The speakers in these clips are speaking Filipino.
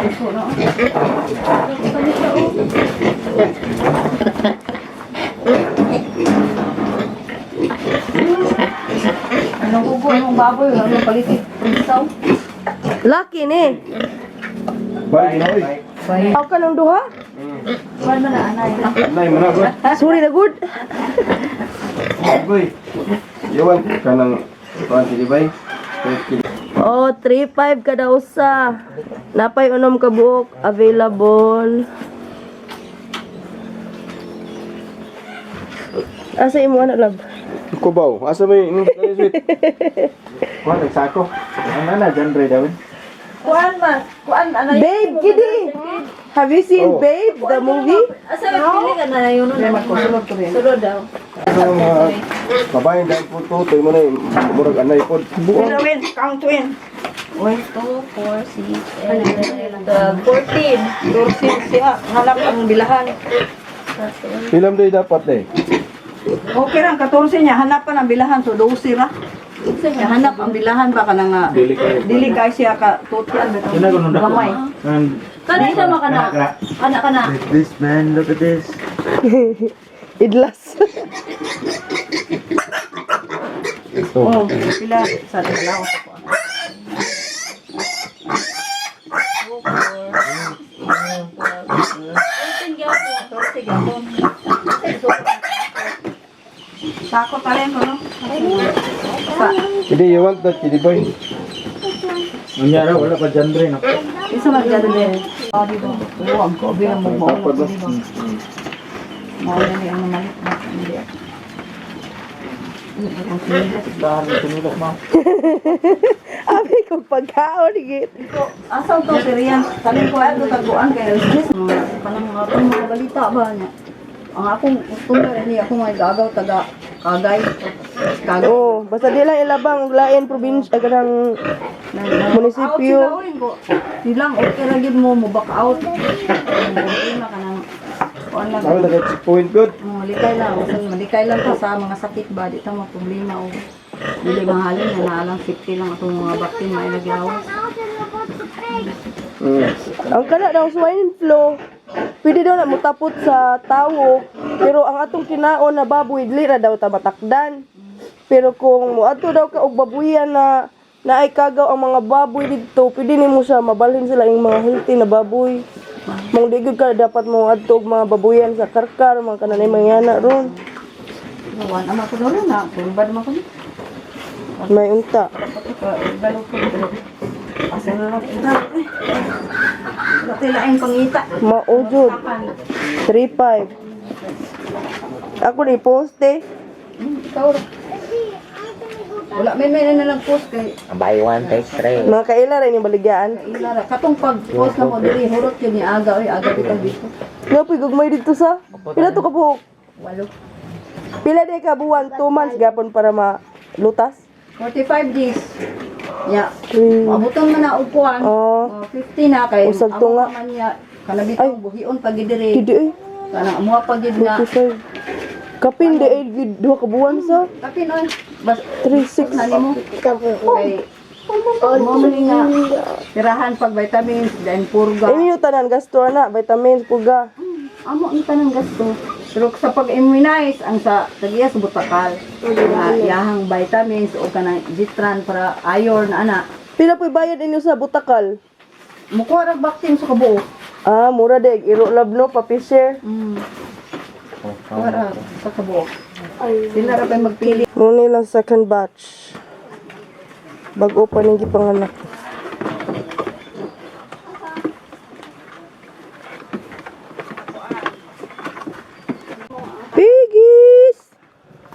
puso na. Anong kuko, anong baboy, anong palitit, isaw. Lucky ni. Bye, ginawi. Aw ka ng duha? Wala man na, anay. Nay, mana ba? Sorry na good. Boy. Yawan ka ng kuan si Bay. Oh, 3.5 kada usa. Napay unom ka buok available. Asa imo anak lab? Kubaw. Asa may sweet? Kuan nagsako. Ano na dyan ray daw? Kuan man, kuan, anay. Babe, gidi. Have you seen Oh. Babe, the movie? Asa pili ka na yun? Hindi, magkusulod ko rin. Sulod daw. Ano mga kabayan dahil po to, tayo mo na yung murag anay po. Win, count to win. 1, 2, 4, 6, 8, 14. 14 siya. Hanap ang bilahan. Film day dapat eh. Okay lang, 14 niya. Hanap pa ng bilahan. So, 12 ra. Hanap ang bilahan ba ka na nga. Dili kay siya ka total. Gamay. Kana siya makana. Kana. This man, look at this. Idlas. Oh, pila sa dalaw sa ko. Sako talen ko no. Hindi, you want that, hindi boy. Nangyara, wala pa dyan rin. Isa man gado din. Di ba? Huwag ko bilang mo mo. Mau na ni ang malit na hindi. Abi ko pagkaon git. Asaw to si Rian. Kaling ko ay taguan kay Elvis. Panang mga balita ba niya. Ang akong customer ni ako may gagaw taga Kagay. Oh, basta di lang ilabang lain probinsya kanang munisipyo. Silang okay ra gid mo back out. Okay na kanang kuan lang. Ako nag point good. Malikay lang, malikay lang ta sa mga sakit ba di ta mo problema o dili mahalin na naalang safety lang atong mga baktin may naglawas. Ang kana daw swine flu. Pwede daw na mutapot sa tawo, pero ang atong kinaon na baboy dili ra daw ta matakdan. Pero kung moadto daw ka og babuyan na naay kagaw ang mga baboy didto, pwede nimo siya mabalhin sila yung mga healthy na baboy. Mong digod ka dapat mo adto og mga babuyan sa karkar, mga kananay mangyana ron. Wan ama ko daw na, bad man ko. May unta. Balo ko pero asa na lang ita. Dati laing pangita. Maujud. 3.5. Ako ni poste. Ikaw ra. Wala may na lang post kay Buy one, take three. Mga kaila rin yung baligaan. Ilara. Katong pag-post na mo diri hurot yun ni aga oy aga bitaw dito. Ngapoy gugmay dito sa. Pila to ka buhok? Walo. Pila day ka buwan? 2 months gapon para malutas. 45 days. Ya. Hmm. Mabuton man na upuan. Oh. 50 na kay Usag to nga. man niya kana bitaw buhion pag diri. Hindi eh. Kana amuha pag gid nga. 45. Kapin de ay gid 2 ka buwan sa. Kapin oy. Bas 3.6. nani mo. Kay mo man nga tirahan pag vitamins then purga. Ini yung tanan gasto na, vitamins, puga. Amo ang tanang gasto. Pero sa pag-immunize, ang sa tagiya sa butakal, yahang vitamins o kanang Zitran para iron, ana. Pila po'y bayad inyo sa butakal? Mukuha rag vaccine sa kabuo. Ah, mura de, iro lab no, papi-share. Mukuha rag sa kabuo. Sila ra pa magpili. Muna lang second batch. Bago pa nang gipanganak. Piggies!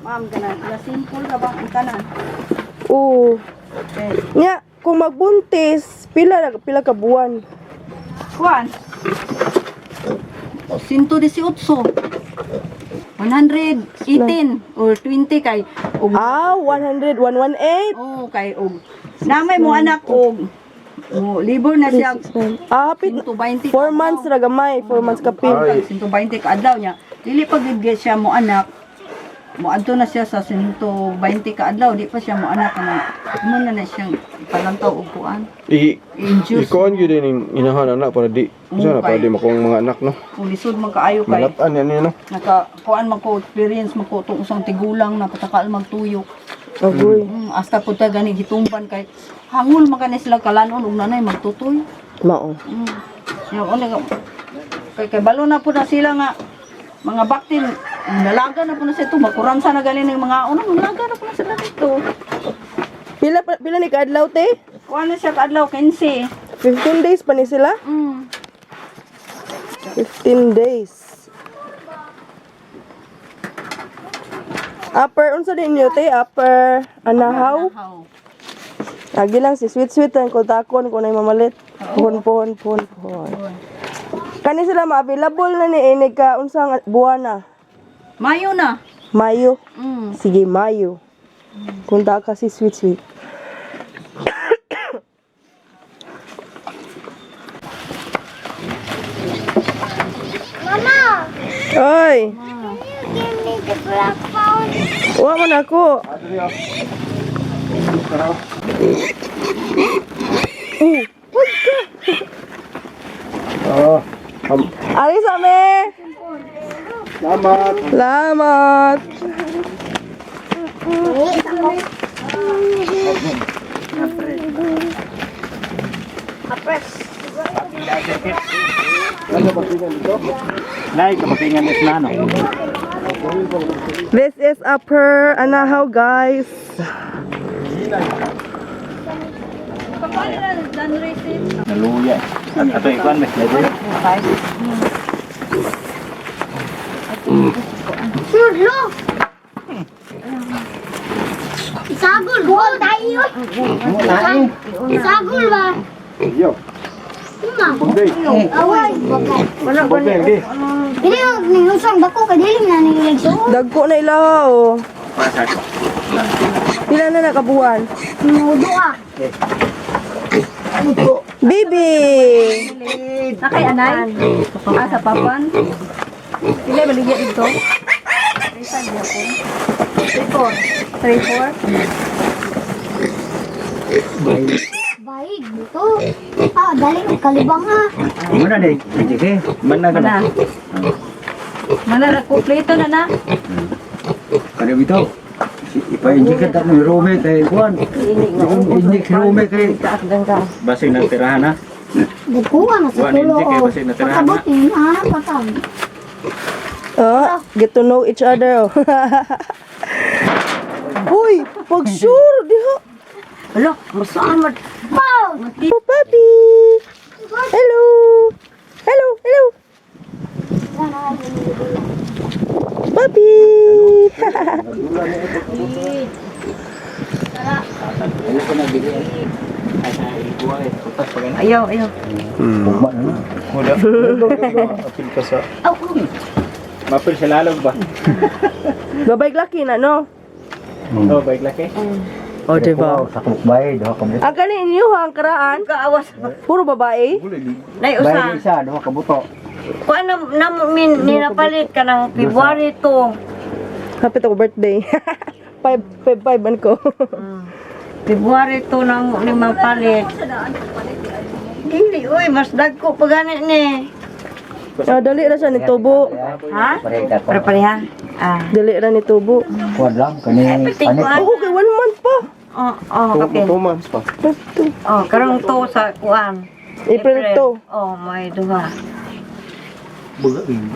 Ma'am, kana simple ra ba ang tanan? Oo. Okay. Nya, kung magbuntis, pila ka buwan? Kuan. 118. 118 or 20 kay og Ah, 100, 118. oh kay og namay mo anak og libor na siya. Ah, hapit 120 4 months ra gamay, 4 months kapin. 120 ka adlaw niya. Dili pag gid siya mo anak. Muadto na siya sa 120 ka adlaw, di pa siya mo anak na. Mo na siyang palantaw og kuan. Induce. Ikaw yun din yung inahan anak para di. Sana para di makong mga anak no. Kung lisod man kaayo kay Malatan yan yun no. kuan man ko experience man ko tong usang tigulang na patakal magtuyok. Agoy. Hasta po ta gani gitumban kay hangul man kani sila kalanon ug nanay magtutoy. Mao. Yung una kay balo na po na sila nga mga baktin nalaga na po na sa ito makuransa na galing ng mga unang nalaga na po na sila dito. Pila ni kaadlaw te? Kuha na siya kaadlaw 15. 15 days pa ni sila? 15 days. Upper, unsa din niyo te? Upper, anahaw? Lagi lang si sweet ang kontakon kung na mamalit. Pohon. Kani sila ma-available na ni inig ka unsang buwan na? Mayo na. Mayo. Sige, Mayo. Kunta ka si sweet. Mama, Oy, can you give me the black phone? uwa mo na ako. Oo. Alis ame. Salamat. Salamat. Wait, ako. Nay, kapapingan is nano. This is upper anahaw guys. Naluya. Ato ikuan mes lagi. Sure, look. Sagol, gol tayo. Sagol ba? Yo. Mama, Pagday. away. Bagay. Pagday lagi. Hindi yung ningusang bako, kadiling na nilagso. Dagko na ilaw. Pila na nakabuan? Nudo ah. Bibi. Nakay anay. Sa papan. Pila baligya dito. 3-4. Baik, dito. Ah, dali ng kalibang ha. Mana deh, sige. Mana ka na? Mana na kumpleto na na. Kada bitaw. Ipa-inject ka ng Rome kay Juan. Inject Rome kay basing ng tirahan ha. Dagkuha na sa Buwan, tulo. hindi kayo kasi natirahan, ha? Pagkabutin, ah, patang. Oh, get to know each other. Uy, pag sure diha. Alo, masamat. Wow! Oh, papi. Hello. Papi. Ayaw. Muda. Apil ka sa. Mapil sa lalog ba? Babayg laki na no. Oh, baik laki. Oh, diba? Sa kubay, doha ka buto. Ang kanin inyo ang karaan, Kaawas. puro babae. Nay Bay usa. isa, doha ka buto. Kuan na ninapalit ka ng February 2. Happy to birthday. 5 man ko. February 2 nang ni mapalit. Dili oy, mas dagko pa gani ni. Dali ra siya ni tubo. Ha? Pareda ko. Pareha. Ah. Dali ra ni tubo. Kuwan lang, kani panik. Oh, kay 1 month pa. Okay. 2 months pa. Oh, karong to sa kuan. April 2. Oh, may duha.